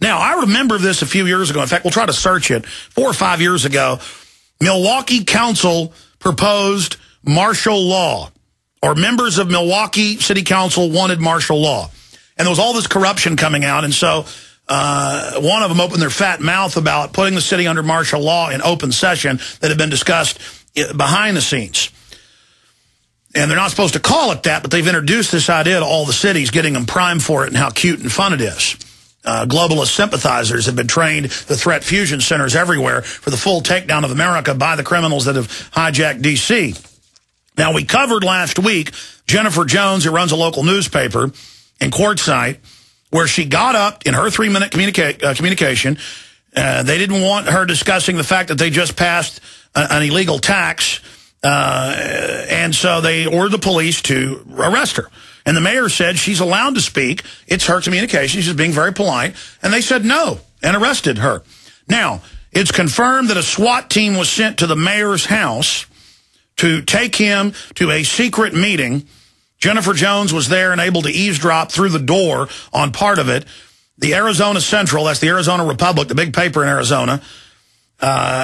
Now, I remember this a few years ago. In fact, we'll try to search it. 4 or 5 years ago, Milwaukee Council proposed martial law, or members of Milwaukee City Council wanted martial law. And there was all this corruption coming out, and so one of them opened their fat mouth about putting the city under martial law in open session that had been discussed behind the scenes. And they're not supposed to call it that, but they've introduced this idea to all the cities, getting them primed for it and how cute and fun it is. Globalist sympathizers have been trained, the threat fusion centers everywhere, for the full takedown of America by the criminals that have hijacked D.C. Now, we covered last week Jennifer Jones, who runs a local newspaper in Quartzsite, where she got up in her 3-minute communication. They didn't want her discussing the fact that they just passed an illegal tax, and so they ordered the police to arrest her. And the mayor said she's allowed to speak. It's her communication. She's being very polite. And they said no and arrested her. Now, it's confirmed that a SWAT team was sent to the mayor's house to take him to a secret meeting. Jennifer Jones was there and able to eavesdrop through the door on part of it. The Arizona Central, that's the Arizona Republic, the big paper in Arizona,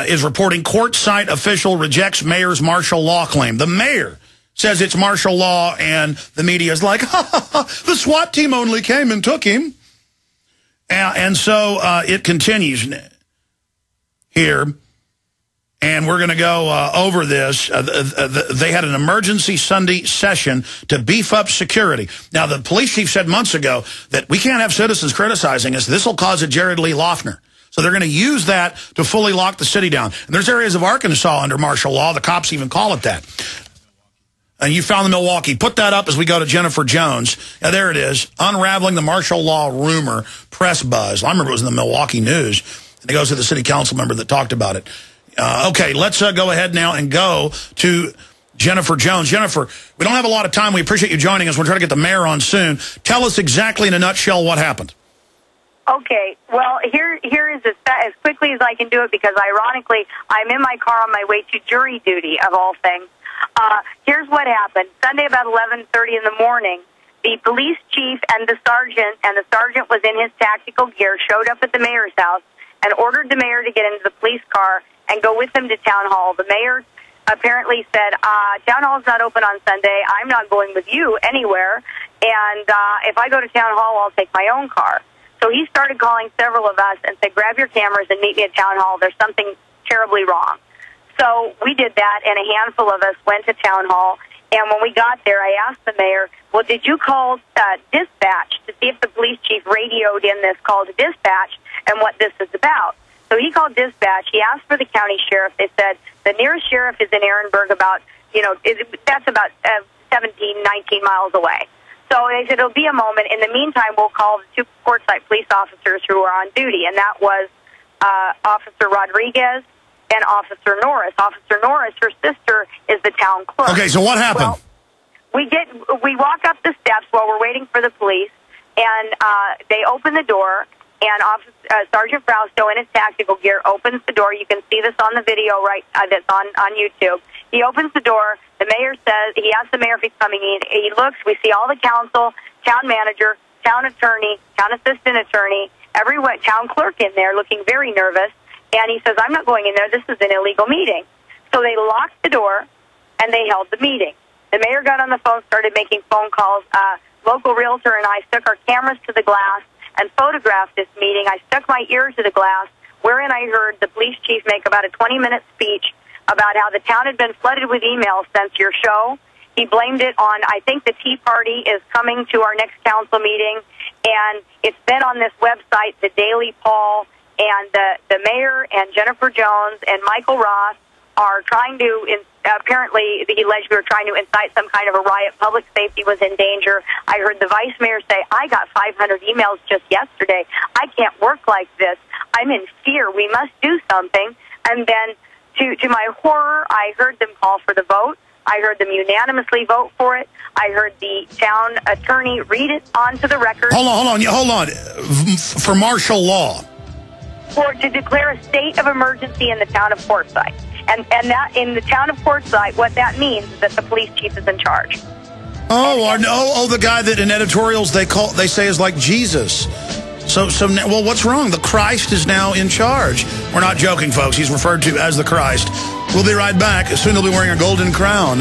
is reporting Quartzsite official rejects mayor's martial law claim. The mayor says it's martial law, and the media is like, ha, ha, ha, the SWAT team only came and took him. And so it continues here, and we're going to go over this. They had an emergency Sunday session to beef up security. Now, the police chief said months ago that we can't have citizens criticizing us. This will cause a Jared Lee Loughner. So they're going to use that to fully lock the city down. And there's areas of Arkansas under martial law. The cops even call it that. And you found the Milwaukee. Put that up as we go to Jennifer Jones. Yeah, there it is. Unraveling the martial law rumor, press buzz. I remember it was in the Milwaukee News. And it goes to the city council member that talked about it. Okay, let's go ahead now and go to Jennifer Jones. Jennifer, we don't have a lot of time. We appreciate you joining us. We're trying to get the mayor on soon. Tell us exactly in a nutshell what happened. Okay, well, here is as quickly as I can do it, because ironically, I'm in my car on my way to jury duty, of all things. Here's what happened. Sunday about 11:30 in the morning, the police chief and the sergeant was in his tactical gear, showed up at the mayor's house and ordered the mayor to get into the police car and go with him to town hall. The mayor apparently said, town hall's not open on Sunday. I'm not going with you anywhere. And if I go to town hall, I'll take my own car. So he started calling several of us and said, grab your cameras and meet me at town hall. There's something terribly wrong. So we did that, and a handful of us went to town hall. And when we got there, I asked the mayor, well, did you call dispatch to see if the police chief radioed in this call to dispatch and what this is about? So he called dispatch. He asked for the county sheriff. They said the nearest sheriff is in Ehrenberg, that's about 17, 19 miles away. So they said, it'll be a moment. In the meantime, we'll call the 2 Quartzsite police officers who are on duty, and that was Officer Rodriguez and Officer Norris. Officer Norris, her sister, is the town clerk. Okay, so what happened? Well, we walk up the steps while we're waiting for the police, and they open the door, and Sergeant Frausto in his tactical gear opens the door. You can see this on the video that's on YouTube. He opens the door. The mayor says, he asks the mayor if he's coming in. He looks, we see all the council, town manager, town attorney, town assistant attorney, town clerk in there looking very nervous. And he says, I'm not going in there. This is an illegal meeting. So they locked the door, and they held the meeting. The mayor got on the phone, started making phone calls. Local realtor and I stuck our cameras to the glass and photographed this meeting. I stuck my ear to the glass, wherein I heard the police chief make about a 20-minute speech about how the town had been flooded with emails since your show. He blamed it on, I think the Tea Party is coming to our next council meeting, and it's been on this website, the Daily Poll, and the mayor and Jennifer Jones and Michael Ross are trying to, apparently, he alleged we were trying to incite some kind of a riot. Public safety was in danger. I heard the vice mayor say, I got 500 emails just yesterday. I can't work like this. I'm in fear. We must do something. And then, to my horror, I heard them call for the vote. I heard them unanimously vote for it. I heard the town attorney read it onto the record. Hold on. For martial law. To declare a state of emergency in the town of Quartzsite. And that in the town of Quartzsite, what that means is that the police chief is in charge. The guy that in editorials they say is like Jesus. So now, well, what's wrong? The Christ is now in charge. We're not joking, folks. He's referred to as the Christ. We'll be right back. Soon he'll be wearing a golden crown.